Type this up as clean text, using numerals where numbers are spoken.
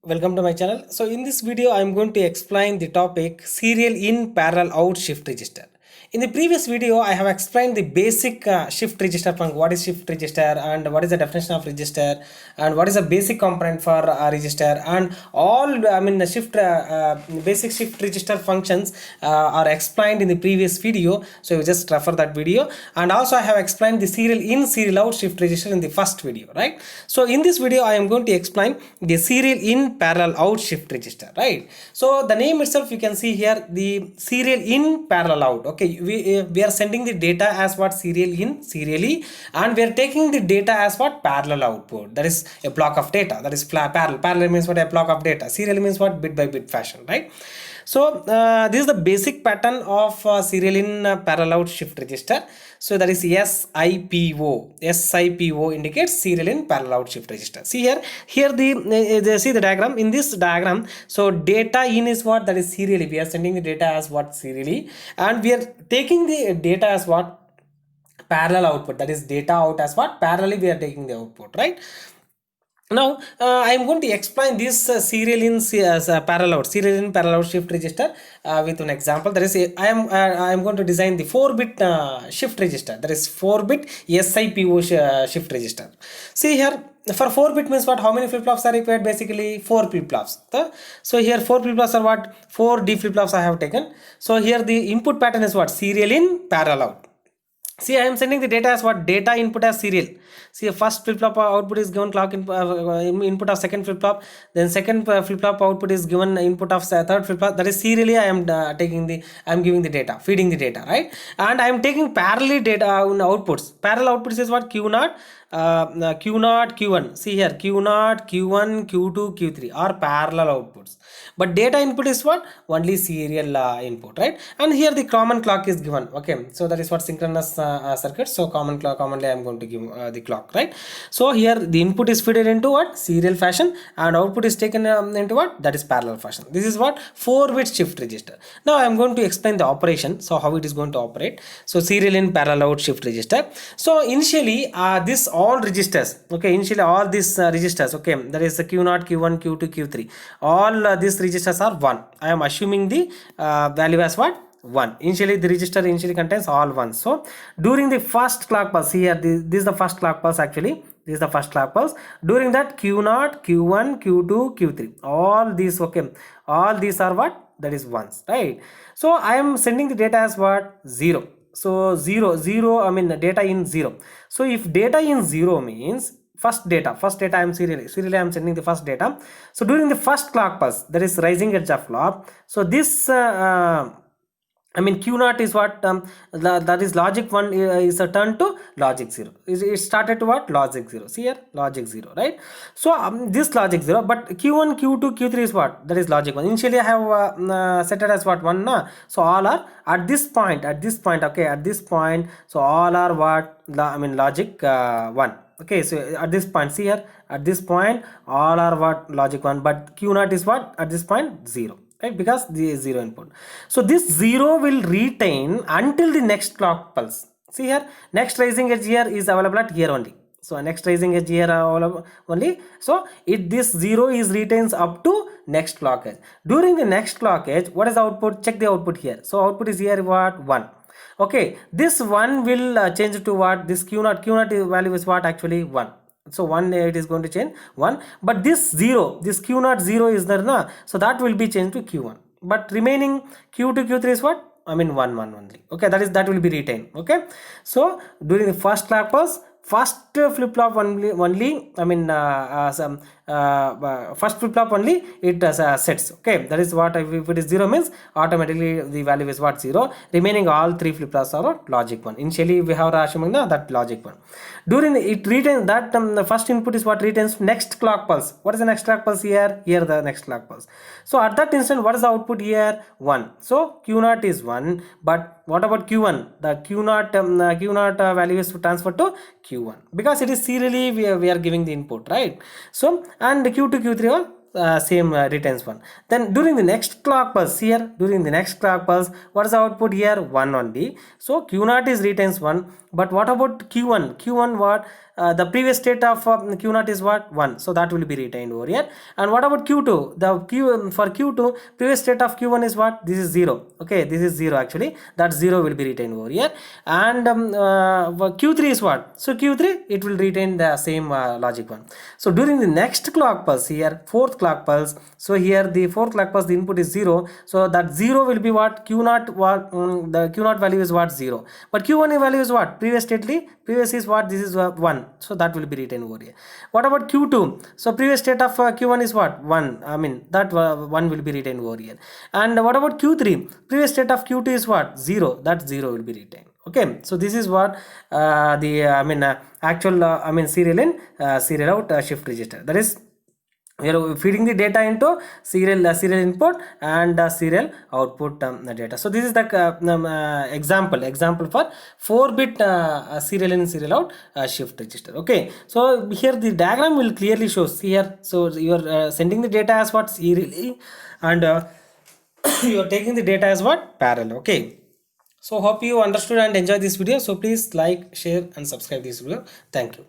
Welcome to my channel. So in this video I am going to explain the topic serial in parallel out shift register. In the previous video I have explained the basic shift register function, what is shift register and what is the definition of register and what is the basic component for register, and all the shift basic shift register functions are explained in the previous video, so you just refer that video. And also I have explained the serial in serial out shift register in the first video, right? So in this video I am going to explain the serial in parallel out shift register, right? So the name itself, you can see here, the serial in parallel out. Okay, we are sending the data as what serial in serially, and we are taking the data as what parallel output. That is a block of data, that is parallel means what? A block of data. Serial means what? Bit by bit fashion, right? So this is the basic pattern of serial in parallel out shift register. So that is SIPO. SIPO indicates serial in parallel out shift register. See here the see the diagram. In this diagram, so data in is what? That is serially. We are sending the data as what? Serially, and we are taking the data as what? Parallel output. That is data out as what? Parallelly we are taking the output, right? Now I am going to explain this serial in serial in parallel out shift register with an example. That is I am going to design the 4-bit shift register. That is 4-bit SIPO shift register. See here, for 4-bit means what? How many flip flops are required? Basically 4 flip flops. So here 4 flip flops are what? 4 D flip flops I have taken. So here the input pattern is what? Serial in parallel out. See, I am sending the data as what? Data input as serial. See, first flip flop output is given clock input of second flip flop. Then second flip flop output is given input of third flip flop. That is serially I am I am giving the data, feeding the data, right? And I am taking parallel data outputs. Parallel outputs is what? Q0, Q0, Q1. See here, Q0, Q1, Q2, Q3 are parallel outputs. But data input is what? Only serial input, right? And here the common clock is given. Okay, so that is what? Synchronous circuit. So common clock, commonly I am going to give the clock, right? So here the input is fed into what? Serial fashion, and output is taken into what? That is parallel fashion. This is what? 4-bit shift register. Now I am going to explain the operation. So how it is going to operate. So serial in parallel out shift register. So initially this all registers, okay, initially all these registers, okay, that is the Q0, Q1, Q2, Q3, all these registers are 1. I am assuming the value as what? 1. Initially the register contains all 1. So during the first clock pulse, here this is the first clock pulse. Actually this is the first clock pulse. During that Q0, Q1, Q2, Q3, all these, okay, all these are what? That is 1s, right? So I am sending the data as what? 0. So 0 I mean the data in 0. So if data in 0 means first data I am serially I am sending the first data. So during the first clock pulse, that is rising edge of clock, so this I mean Q0 is what? That is logic 1 is a turn to logic 0. It started to what? Logic 0. See here, logic 0, right? So this logic 0, but Q1, Q2, Q3 is what? That is logic 1. Initially I have set it as what? 1 na? So all are at this point, okay, at this point, so all are what? I mean logic 1. Okay, so at this point, see here, at this point all are what? Logic 1, but Q0 is what? At this point 0, right? Because the 0 input. So this 0 will retain until the next clock pulse. See here, next rising edge here is available at here only. So next rising edge here only. So this 0 is retains up to next clock edge. During the next clock edge, what is the output? Check the output here. So output is here what? 1. Okay, this 1 will change to what? This Q0 value is what? Actually 1. So 1 it is going to change 1, but this Q0 0 is there na, so that will be changed to Q1, but remaining Q2, Q3 is what? I mean 1 only. Okay, that will be retained. Okay, so during the first clock pulse, first flip flop only I mean first flip flop only it sets. Okay, that is what? If it is 0 means automatically the value is what? 0. Remaining all 3 flip flops are logic 1. Initially we have assuming that logic 1. During it retains that the first input is what? Retains next clock pulse. What is the next clock pulse here? Here the next clock pulse. So at that instant, what is the output here? 1. So Q0 is 1, but what about Q1? The Q0 value is transferred to Q1 because it is serially we are giving the input, right? So and the Q2, Q3 are same retains 1. Then during the next clock pulse, here during the next clock pulse, what is the output here? 1 only. So Q0 is retains 1, but what about Q1? Q1 what? the previous state of q0 is what 1, so that will be retained over here. And what about q2? The q for q2, previous state of q1 is what? This is 0. Okay, this is 0 actually, that 0 will be retained over here. And q3 is what? So q3, it will retain the same logic one. So during the next clock pulse here, fourth clock pulse, so here the fourth clock pulse, the input is 0, so that 0 will be what? q0, what the q0 value is what? 0, but q1 value is what? Previous is what? This is 1, so that will be retained over here. What about q2? So previous state of q1 is what? 1, I mean that 1 will be retained over here. And what about q3? Previous state of q2 is what? 0, that 0 will be retained. Okay, so this is what the actual serial in serial out shift register. That is, we are feeding the data into serial input and serial output data. So this is the example for 4-bit serial in serial out shift register. Okay, so here the diagram will clearly show. See here, so you are sending the data as what? Serially, and you are taking the data as what? Parallel. Okay, so hope you understood and enjoyed this video. So please like, share and subscribe this video. Thank you.